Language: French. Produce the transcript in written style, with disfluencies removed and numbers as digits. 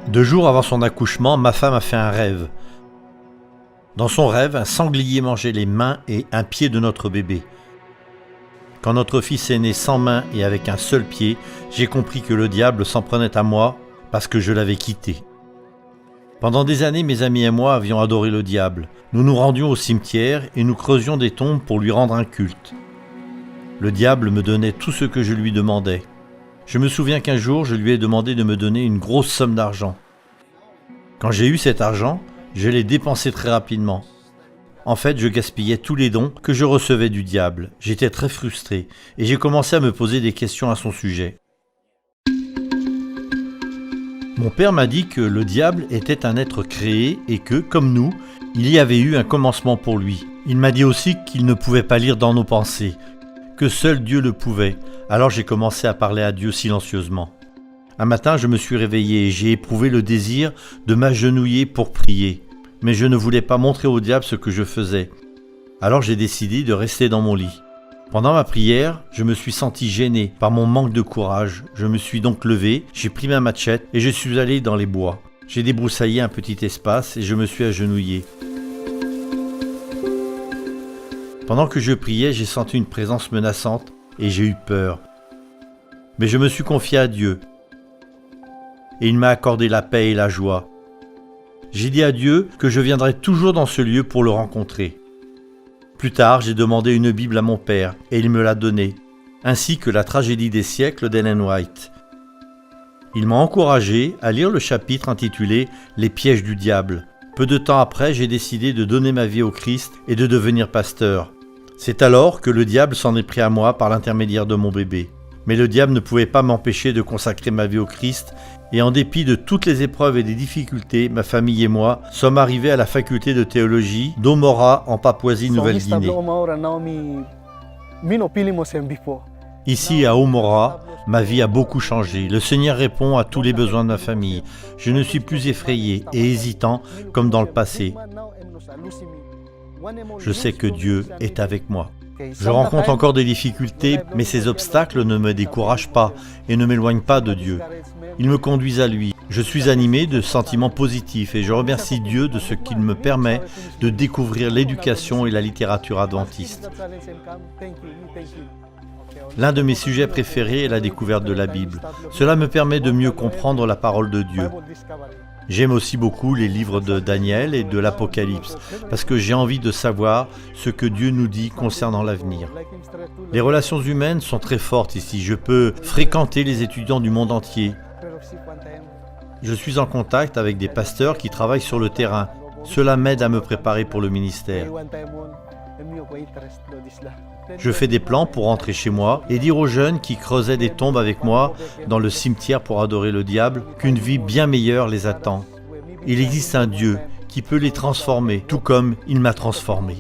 2 jours avant son accouchement, ma femme a fait un rêve. Dans son rêve, un sanglier mangeait les mains et un pied de notre bébé. Quand notre fils est né sans main et avec un seul pied, j'ai compris que le diable s'en prenait à moi parce que je l'avais quitté. Pendant des années, mes amis et moi avions adoré le diable. Nous nous rendions au cimetière et nous creusions des tombes pour lui rendre un culte. Le diable me donnait tout ce que je lui demandais. Je me souviens qu'un jour, je lui ai demandé de me donner une grosse somme d'argent. Quand j'ai eu cet argent, je l'ai dépensé très rapidement. En fait, je gaspillais tous les dons que je recevais du diable. J'étais très frustré et j'ai commencé à me poser des questions à son sujet. Mon père m'a dit que le diable était un être créé et que, comme nous, il y avait eu un commencement pour lui. Il m'a dit aussi qu'il ne pouvait pas lire dans nos pensées, que seul Dieu le pouvait. Alors j'ai commencé à parler à Dieu silencieusement. Un matin, je me suis réveillé et j'ai éprouvé le désir de m'agenouiller pour prier. Mais je ne voulais pas montrer au diable ce que je faisais. Alors j'ai décidé de rester dans mon lit. Pendant ma prière, je me suis senti gêné par mon manque de courage. Je me suis donc levé, j'ai pris ma machette et je suis allé dans les bois. J'ai débroussaillé un petit espace et je me suis agenouillé. Pendant que je priais, j'ai senti une présence menaçante et j'ai eu peur. Mais je me suis confié à Dieu et il m'a accordé la paix et la joie. J'ai dit à Dieu que je viendrais toujours dans ce lieu pour le rencontrer. Plus tard, j'ai demandé une Bible à mon père et il me l'a donnée, ainsi que la tragédie des siècles d'Ellen White. Il m'a encouragé à lire le chapitre intitulé « Les pièges du diable ». Peu de temps après, j'ai décidé de donner ma vie au Christ et de devenir pasteur. C'est alors que le diable s'en est pris à moi par l'intermédiaire de mon bébé. Mais le diable ne pouvait pas m'empêcher de consacrer ma vie au Christ et en dépit de toutes les épreuves et des difficultés, ma famille et moi sommes arrivés à la faculté de théologie d'Omora en Papouasie-Nouvelle-Guinée. Ici à Omora, ma vie a beaucoup changé. Le Seigneur répond à tous les besoins de ma famille. Je ne suis plus effrayé et hésitant comme dans le passé. Je sais que Dieu est avec moi. Je rencontre encore des difficultés, mais ces obstacles ne me découragent pas et ne m'éloignent pas de Dieu. Ils me conduisent à lui. Je suis animé de sentiments positifs et je remercie Dieu de ce qu'il me permet de découvrir l'éducation et la littérature adventiste. L'un de mes sujets préférés est la découverte de la Bible. Cela me permet de mieux comprendre la parole de Dieu. J'aime aussi beaucoup les livres de Daniel et de l'Apocalypse, parce que j'ai envie de savoir ce que Dieu nous dit concernant l'avenir. Les relations humaines sont très fortes ici. Je peux fréquenter les étudiants du monde entier. Je suis en contact avec des pasteurs qui travaillent sur le terrain. Cela m'aide à me préparer pour le ministère. Je fais des plans pour rentrer chez moi et dire aux jeunes qui creusaient des tombes avec moi dans le cimetière pour adorer le diable qu'une vie bien meilleure les attend. Il existe un Dieu qui peut les transformer, tout comme il m'a transformé.